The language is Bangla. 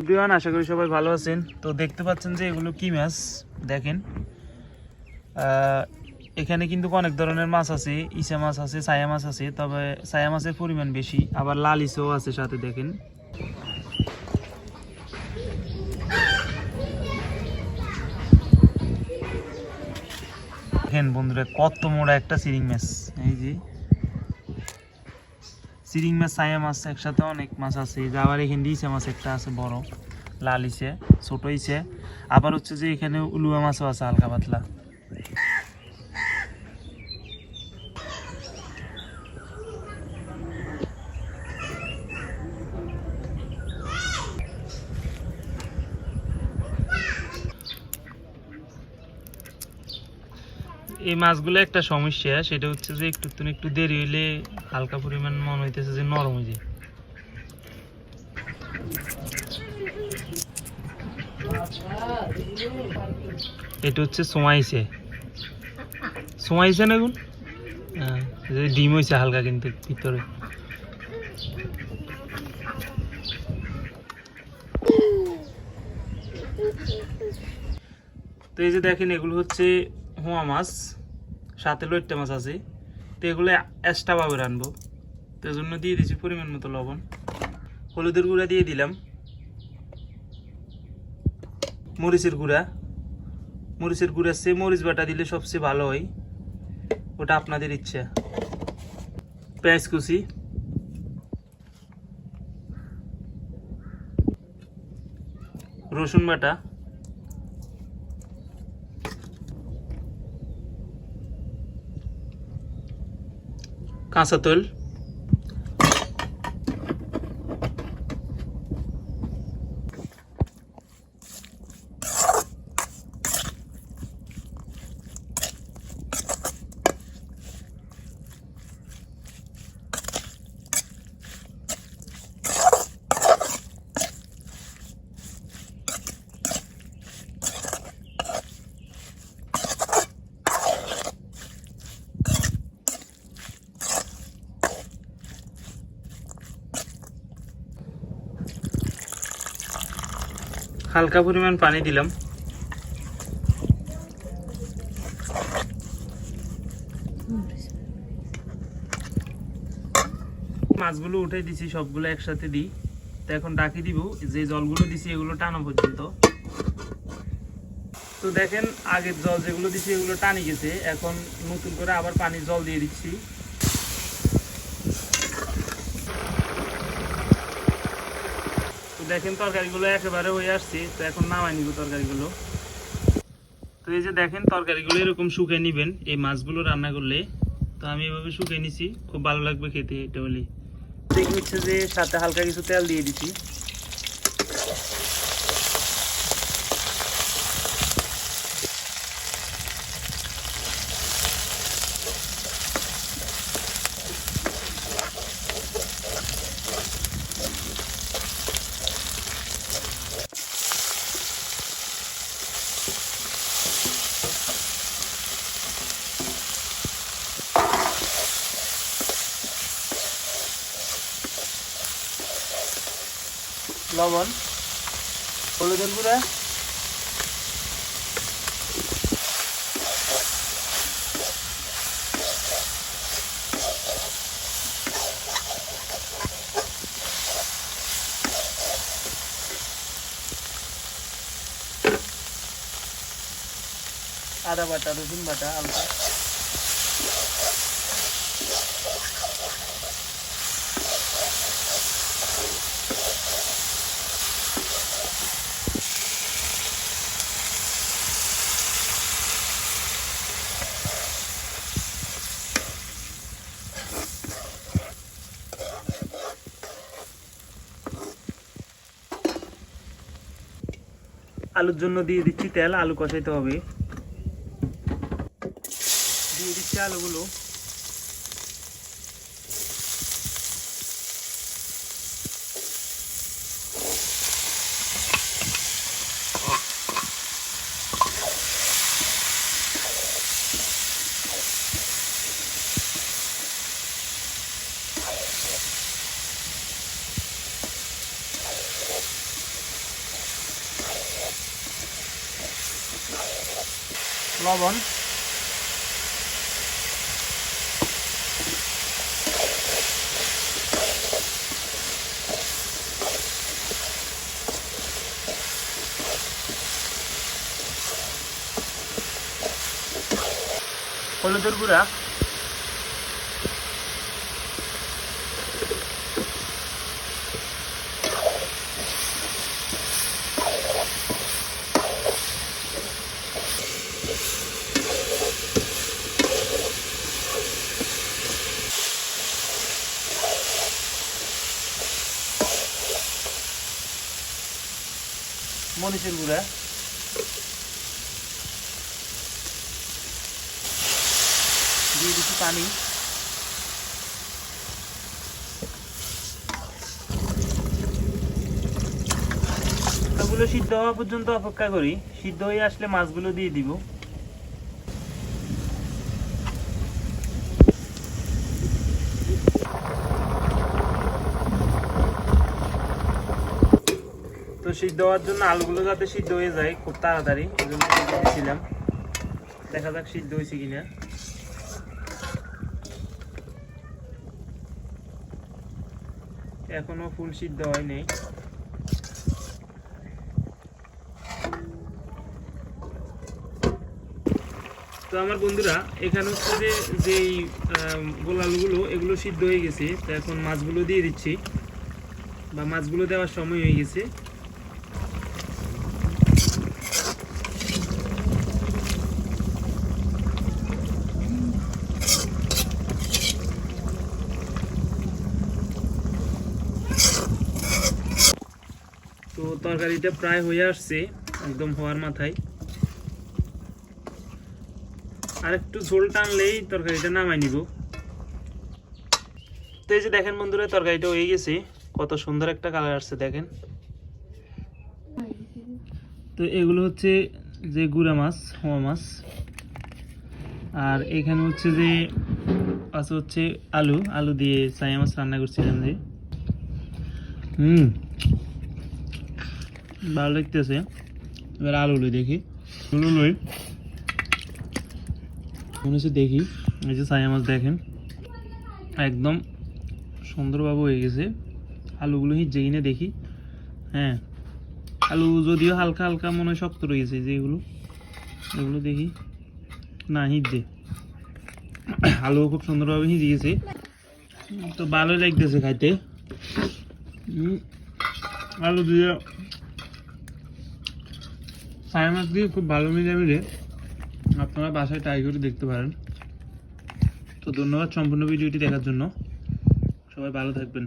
এভরিওয়ান, আশা করি সবাই ভালো আছেন। তো দেখতে পাচ্ছেন যে এগুলো কি মাছ দেখেন। এখানে কিন্তু অনেক ধরনের মাছ আছে, ইসা মাছ আছে, ছায়া মাছ আছে। তবে ছায়া মাছের পরিমাণ বেশি, আবার লাল ইসাও আছে সাথে। দেখেন দেখেন বন্ধুরা, কত মোটা একটা চিরিং মাছ। এই যে চিরিং মাছ, ছায়া মাছ একসাথে অনেক মাছ আছে। আবার এখানে ইসা মাছ একটা আছে বড়, লাল ইসে, ছোট ইসে। আবার হচ্ছে যে এখানে উলুয়া মাছও আছে হালকা পাতলা। এই মাছগুলো একটা সমস্যা, সেটা হচ্ছে যে একটু দেরি হইলে হালকা পরিমাণ মনে হইতেছে যে নরম হয়ে যায়। এটা হচ্ছে সোমাইছে না এখন। হ্যাঁ, ডিম হয়েছে হালকা কিন্তু ভিতরে। তো এই যে দেখেন, এগুলো হচ্ছে হোয়া মাছ, সাথে লইট্টা মাছ আছে। তো এগুলো এক্সট্রা ভাবে রানবো, তো এই জন্য দিয়ে দিচ্ছি পরিমাণ মতো লবণ, হলুদের গুঁড়া দিয়ে দিলাম, মরিচের গুঁড়া চেয়ে মরিচ বাটা দিলে সবচেয়ে ভালো হয়, ওটা আপনাদের ইচ্ছা। পেঁয়াজ কুচি, রসুন বাটা, কাঁচা তেল, হালকা পরিমাণ পানি দিলাম। মাছগুলো উঠে দিছি, সবগুলো একসাথে দিই। তো এখন ডাকি দিব, যে জলগুলো দিছি এগুলো টানা পর্যন্ত। তো দেখেন, আগের জল যেগুলো দিছি এগুলো টানি গেছে। এখন নতুন করে আবার পানির জল দিয়ে দিচ্ছি। তো দেখেন, তরকারিগুলো একেবারে হয়ে আসছে। তো এখন নামাই নিব তরকারিগুলো। তো এই যে দেখেন, তরকারিগুলো এরকম শুকিয়ে নিবেন এই মাছগুলো রান্না করলে। তো আমি এভাবে শুকিয়ে নিছি, খুব ভালো লাগবে খেতে এটা হলে। দেখি হচ্ছে যে সাথে হালকা কিছু তেল দিয়ে দিচ্ছি। লবণ, হলুদের গুঁড়া, আদা বাটা, রসুন বাটা হালকা, আলুর জন্য দিয়ে দিচ্ছি তেল। আলু কষাইতে হবে, দিয়ে দিচ্ছি আলুগুলো। লবণ, হলুদের গুঁড়া, মরিচের গুঁড়া, দিয়ে দিচ্ছি পানি। ওগুলো সিদ্ধ হওয়া পর্যন্ত অপেক্ষা করি, সিদ্ধ হয়ে আসলে মাছগুলো দিয়ে দিব। তো সিদ্ধ হওয়ার জন্য আলুগুলো যাতে সিদ্ধ হয়ে যায় খুব তাড়াতাড়ি, এই জন্য দিয়েছিলাম। দেখা যাক সিদ্ধ হয়েছে কিনা। এখনো ফুল সিদ্ধ হয় নাই। তো আমার বন্ধুরা, এখানে হচ্ছে যে যেই গোল আলুগুলো এগুলো সিদ্ধ হয়ে গেছে। তো এখন মাছগুলো দিয়ে দিচ্ছি, বা মাছগুলো দেওয়ার সময় হয়ে গেছে। তো তরকারিটা প্রায় হয়ে আসছে, একদম হওয়ার মাথায়। আর একটু ঝোল টানলেই তরকারিটা নামাই নিব। তো এই যে দেখেন বন্ধুরা, তরকারিটা হয়ে গেছে। কত সুন্দর একটা কালার আসছে দেখেন। তো এগুলো হচ্ছে যে গুড়া মাছ, হোয়া মাছ। আর এখানে হচ্ছে যে আছে হচ্ছে আলু, আলু দিয়ে ছায়া মাছ রান্না করছিলাম যে। ভালো লাগতেছে। এবার আলু লই দেখি, আলু লই মনে হচ্ছে দেখি। এই যে ছায়া মাছ দেখেন একদম সুন্দরভাবে হয়ে গেছে। আলুগুলো হিজে কিনে দেখি। হ্যাঁ, আলু যদিও হালকা হালকা মনে হয় শক্ত রয়েছে, যে এগুলো দেখি না হিজে। আলু খুব সুন্দরভাবে হিজে গেছে, তো ভালোই লাগতেছে খাইতে। আলু দিয়ে ছায়া মাছ দিয়ে খুব ভালো মিলে আপনারা বাসায় ট্রাই করে দেখতে পারেন। তো ধন্যবাদ সম্পূর্ণ ভিডিওটি দেখার জন্য। সবাই ভালো থাকবেন।